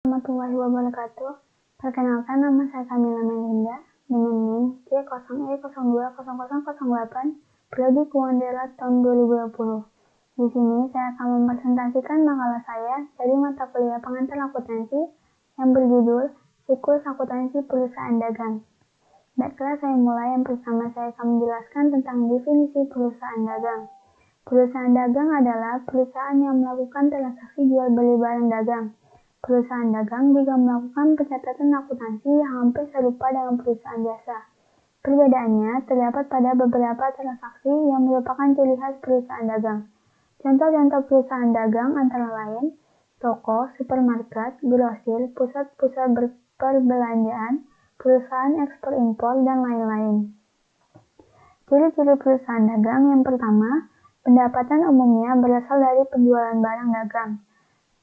Warahmatullahi wabarakatuh. Perkenalkan, nama saya Kamila Melinda dengan NIM C0E020008 Prodi Kuandela tahun 2020. Di sini saya akan mempresentasikan makalah saya dari mata kuliah pengantar akuntansi yang berjudul Siklus Akuntansi Perusahaan Dagang. Baiklah, saya mulai. Yang pertama saya akan menjelaskan tentang definisi perusahaan dagang. Perusahaan dagang adalah perusahaan yang melakukan transaksi jual beli barang dagang. Perusahaan dagang juga melakukan pencatatan akuntansi yang hampir serupa dengan perusahaan jasa. Perbedaannya terdapat pada beberapa transaksi yang merupakan ciri khas perusahaan dagang. Contoh-contoh perusahaan dagang antara lain toko, supermarket, grosir, pusat-pusat perbelanjaan, perusahaan ekspor-impor, dan lain-lain. Ciri-ciri perusahaan dagang yang pertama, pendapatan umumnya berasal dari penjualan barang dagang.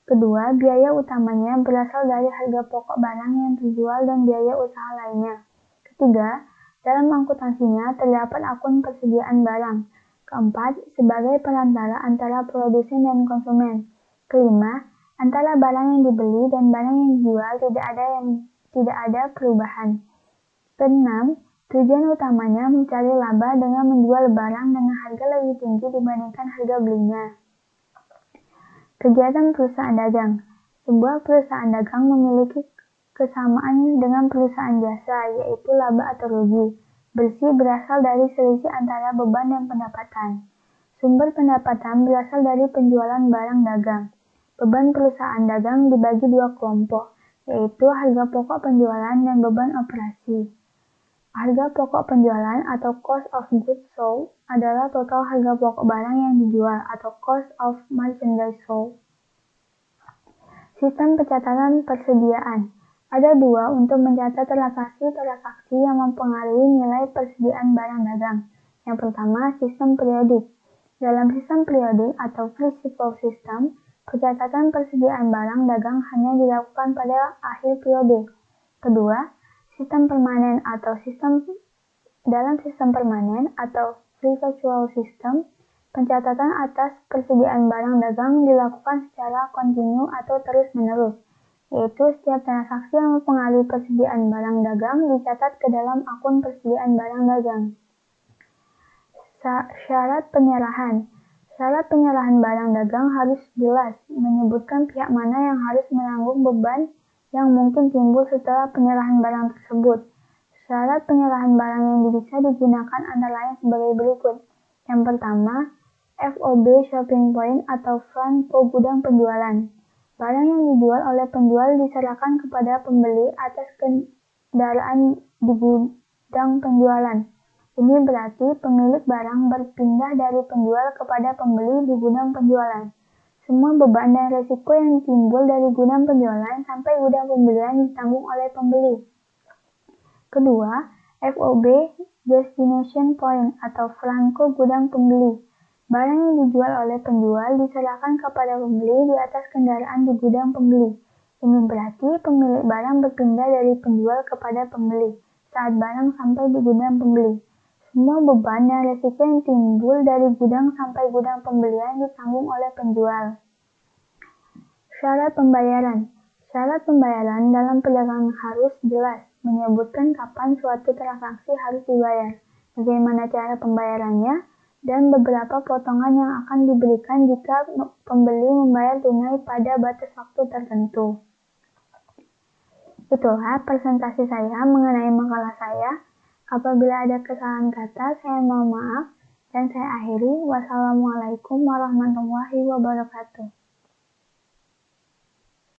Kedua, biaya utamanya berasal dari harga pokok barang yang terjual dan biaya usaha lainnya. Ketiga, dalam akuntansinya terdapat akun persediaan barang. Keempat, sebagai perantara antara produsen dan konsumen. Kelima, antara barang yang dibeli dan barang yang dijual tidak ada perubahan. Keenam, tujuan utamanya mencari laba dengan menjual barang dengan harga lebih tinggi dibandingkan harga belinya. Kegiatan perusahaan dagang. Sebuah perusahaan dagang memiliki kesamaan dengan perusahaan jasa, yaitu laba atau rugi. Bersih berasal dari selisih antara beban dan pendapatan. Sumber pendapatan berasal dari penjualan barang dagang. Beban perusahaan dagang dibagi dua kelompok, yaitu harga pokok penjualan dan beban operasi. Harga pokok penjualan atau cost of goods sold adalah total harga pokok barang yang dijual atau cost of merchandise sold. Sistem pencatatan persediaan. Ada dua untuk mencatat transaksi yang mempengaruhi nilai persediaan barang dagang. Yang pertama, sistem periodik. Dalam sistem periodik atau free flow system, pencatatan persediaan barang dagang hanya dilakukan pada akhir periode. Kedua, sistem permanen atau dalam sistem permanen atau perpetual system, pencatatan atas persediaan barang dagang dilakukan secara kontinu atau terus-menerus, yaitu setiap transaksi yang mempengaruhi persediaan barang dagang dicatat ke dalam akun persediaan barang dagang. Syarat penyerahan. Syarat penyerahan barang dagang harus jelas, menyebutkan pihak mana yang harus menanggung beban yang mungkin timbul setelah penyerahan barang tersebut. Syarat penyerahan barang yang bisa digunakan antara lain sebagai berikut. Yang pertama, FOB shopping point atau franko gudang penjualan. Barang yang dijual oleh penjual diserahkan kepada pembeli atas kendaraan di gudang penjualan. Ini berarti pemilik barang berpindah dari penjual kepada pembeli di gudang penjualan. Semua beban dan resiko yang timbul dari gudang penjualan sampai gudang pembelian ditanggung oleh pembeli. Kedua, FOB destination point atau franko gudang pembeli. Barang yang dijual oleh penjual diserahkan kepada pembeli di atas kendaraan di gudang pembeli. Ini berarti pemilik barang berpindah dari penjual kepada pembeli saat barang sampai di gudang pembeli. Semua beban dan resiko yang timbul dari gudang sampai gudang pembelian ditanggung oleh penjual. Syarat pembayaran. Syarat pembayaran dalam perdagangan harus jelas, menyebutkan kapan suatu transaksi harus dibayar, bagaimana cara pembayarannya, dan beberapa potongan yang akan diberikan jika pembeli membayar tunai pada batas waktu tertentu. Itulah presentasi saya mengenai makalah saya. Apabila ada kesalahan kata, saya mohon maaf, dan saya akhiri. Wassalamualaikum warahmatullahi wabarakatuh.